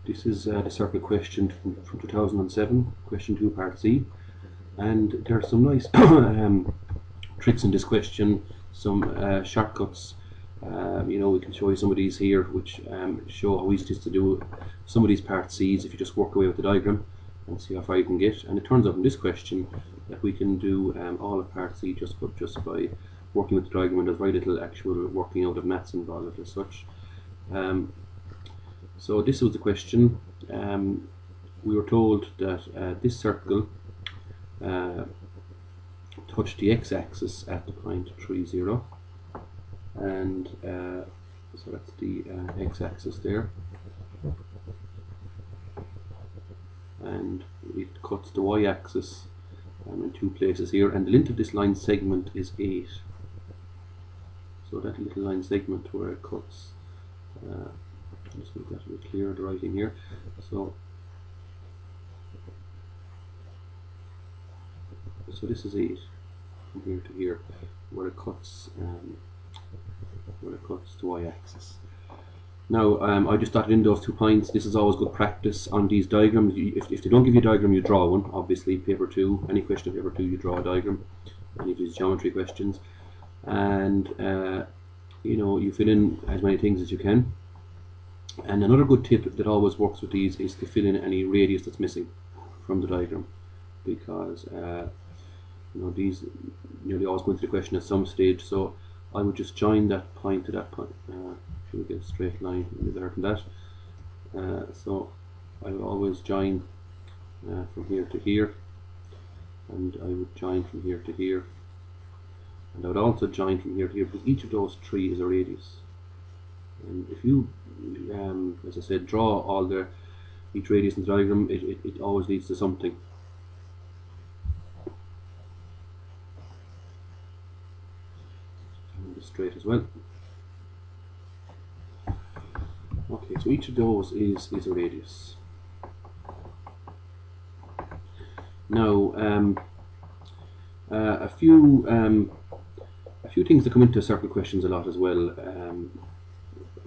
This is the circle question from 2007, question 2, part C, and there are some nice tricks in this question, some shortcuts. We can show you some of these here, which show how easy it is to do some of these part C's if you just work away with the diagram and see how far you can get. And it turns out in this question that we can do all of part C just by working with the diagram, and there's very little actual working out of maths involved as such. So this was the question. We were told that this circle touched the x-axis at the point 3, 0, and so that's the x-axis there, and it cuts the y-axis in 2 places here, and the length of this line segment is 8. So that little line segment where it cuts, just make that a bit clearer, the writing here. So this is 8 from here to here, where it cuts the y-axis. Now I just dotted in those 2 points. This is always good practice on these diagrams. If they don't give you a diagram, you draw one. Obviously, paper 2, any question of paper 2, you draw a diagram. Any of these geometry questions, and you fill in as many things as you can. And another good tip that always works with these is to fill in any radius that's missing from the diagram, because these nearly always go into the question at some stage. So I would just join that point to that point. Should we get a straight line better than that? So I would always join from here to here, and I would join from here to here, and I would also join from here to here, because each of those 3 is a radius. And if you, as I said, draw each radius in the diagram, it always leads to something. Straight as well. Okay, so each of those is a radius. Now a few things that come into circle questions a lot as well.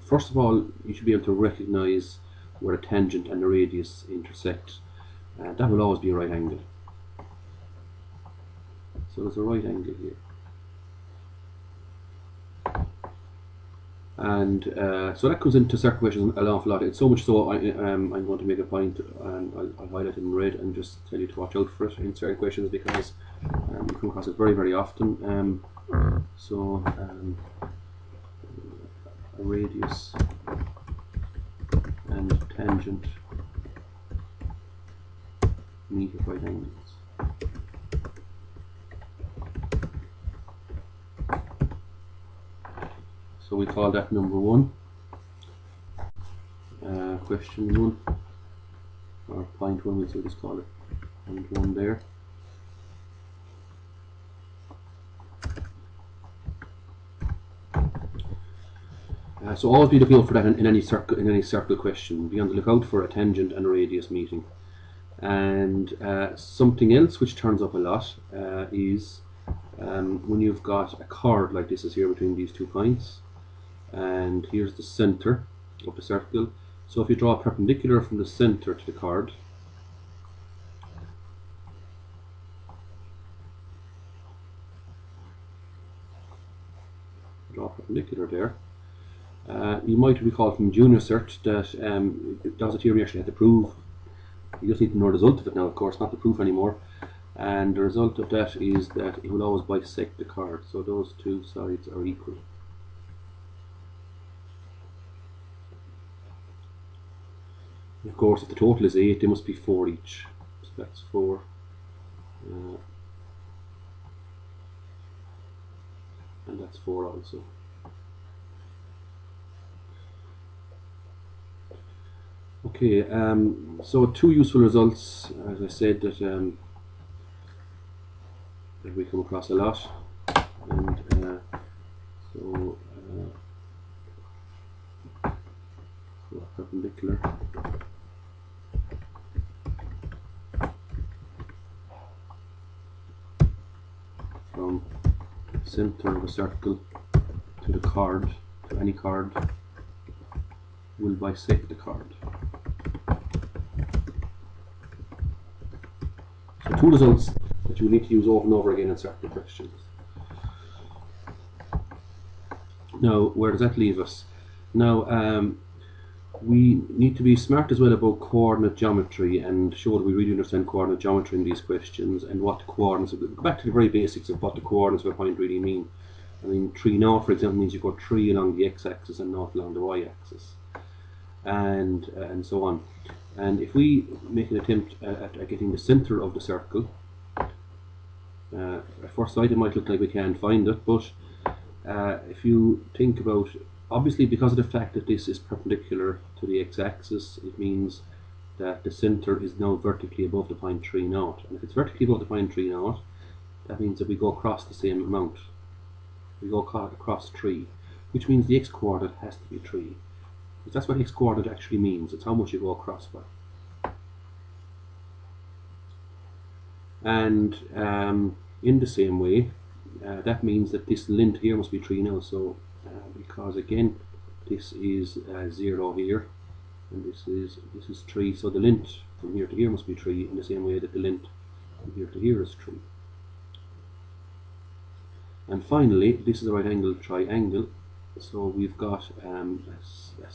First of all, you should be able to recognize where a tangent and a radius intersect. That will always be a right angle. So there's a right angle here. And so that comes into circle questions an awful lot. It's so much so I'm going to make a point, and I'll highlight it in red and just tell you to watch out for it in certain questions, because you come across it very, very often. A radius and tangent meet at right angles. So we call that number 1, question 1, or point 1, we'll just call it point 1 there. So always be looking out for that in any circle question. Be on the lookout for a tangent and a radius meeting. And something else which turns up a lot is when you've got a chord like this is here between these 2 points, and here's the center of the circle. So if you draw a perpendicular from the center to the chord, draw a perpendicular there. You might recall from junior cert that that was a theory you actually had to prove. You just need to know the result of it now, of course, not the proof anymore. And the result of that is that it will always bisect the chord, so those 2 sides are equal. Of course, if the total is 8, they must be 4 each. So that's 4. And that's 4 also. Okay, so 2 useful results, as I said, that we come across a lot. And so perpendicular. From center of a circle to the chord, to any chord, will bisect the chord. two results that you need to use over and over again in certain questions. Now, where does that leave us? Now, we need to be smart as well about coordinate geometry and show that we really understand coordinate geometry in these questions and what the coordinates, go back to the very basics of what the coordinates of a point really mean. I mean, 3 naught, for example, means you go 3 along the x-axis and naught along the y-axis, and so on. And if we make an attempt at getting the center of the circle, at first sight it might look like we can't find it, but if you think about, obviously because of the fact that this is perpendicular to the x-axis, it means that the center is now vertically above the point 3 naught. And if it's vertically above the point 3 naught, that means that we go across the same amount. We go across 3, which means the x-coordinate has to be 3. Because that's what x-coordinate actually means. It's how much you go across by. And in the same way, that means that this length here must be 3 now. So because again this is 0 here, and this is 3, so the length from here to here must be 3 in the same way that the length from here to here is 3. And finally, this is a right angled triangle, so we've got a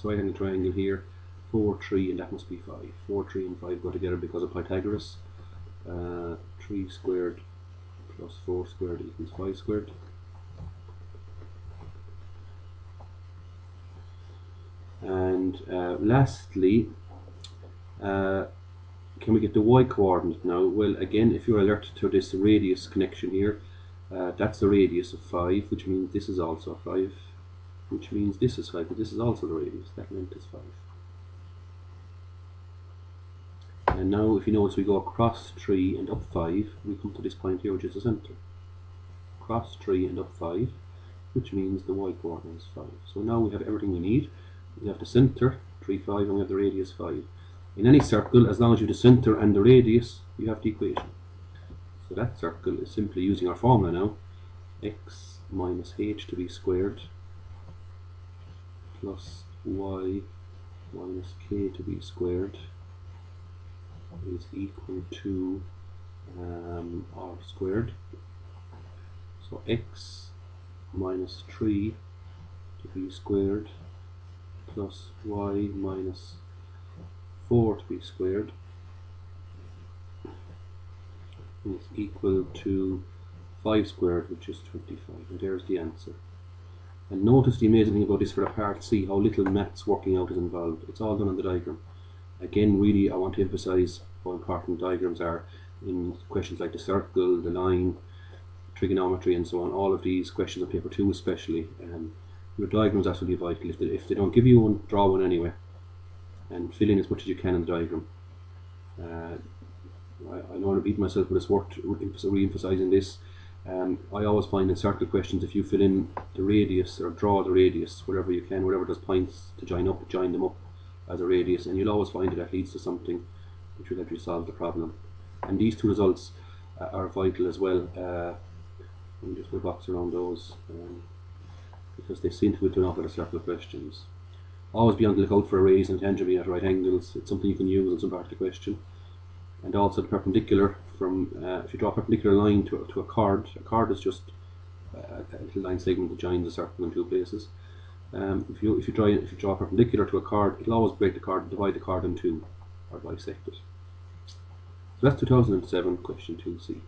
right angled triangle here, 4, 3, and that must be 5. 4, 3 and 5 go together because of Pythagoras. 3 squared plus 4 squared equals 5 squared. And lastly, can we get the y coordinate now? Well, again, if you're alert to this radius connection here, that's the radius of 5, which means this is also 5, which means this is 5, but this is also the radius. That length is 5. And now, if you notice, we go across 3 and up 5, we come to this point here, which is the center. Across 3 and up 5, which means the y coordinate is 5. So now we have everything we need. We have the center, 3, 5, and we have the radius 5. In any circle, as long as you have the center and the radius, you have the equation. So that circle is simply using our formula now, x minus h to be squared plus y minus k to be squared is equal to r squared. So x minus 3 to be squared plus y minus 4 to be squared is equal to 5 squared, which is 25, and there's the answer. And notice the amazing thing about this for a part C, how little maths working out is involved. It's all done on the diagram. Again, really I want to emphasize how important diagrams are in questions like the circle, the line, trigonometry and so on. All of these questions on paper 2 especially, your diagram is absolutely vital. If they don't give you one, draw one anyway and fill in as much as you can in the diagram. I know I beat myself, but it's worth re-emphasizing this. I always find in circle questions, if you fill in the radius or draw the radius wherever you can, wherever there's points to join them up as a radius, and you'll always find that leads to something which will help you solve the problem. And these two results are vital as well. Let me just box around those because they seem to do an awful lot of circle questions. Always be on the lookout for a radius and tangent at right angles. It's something you can use in some part of the question. And also the perpendicular from, if you draw a perpendicular line to a chord is just a little line segment that joins a circle in two places. If you draw a perpendicular to a chord, it'll always break the chord, divide the chord in two, or bisect it. So that's 2007, question 2C.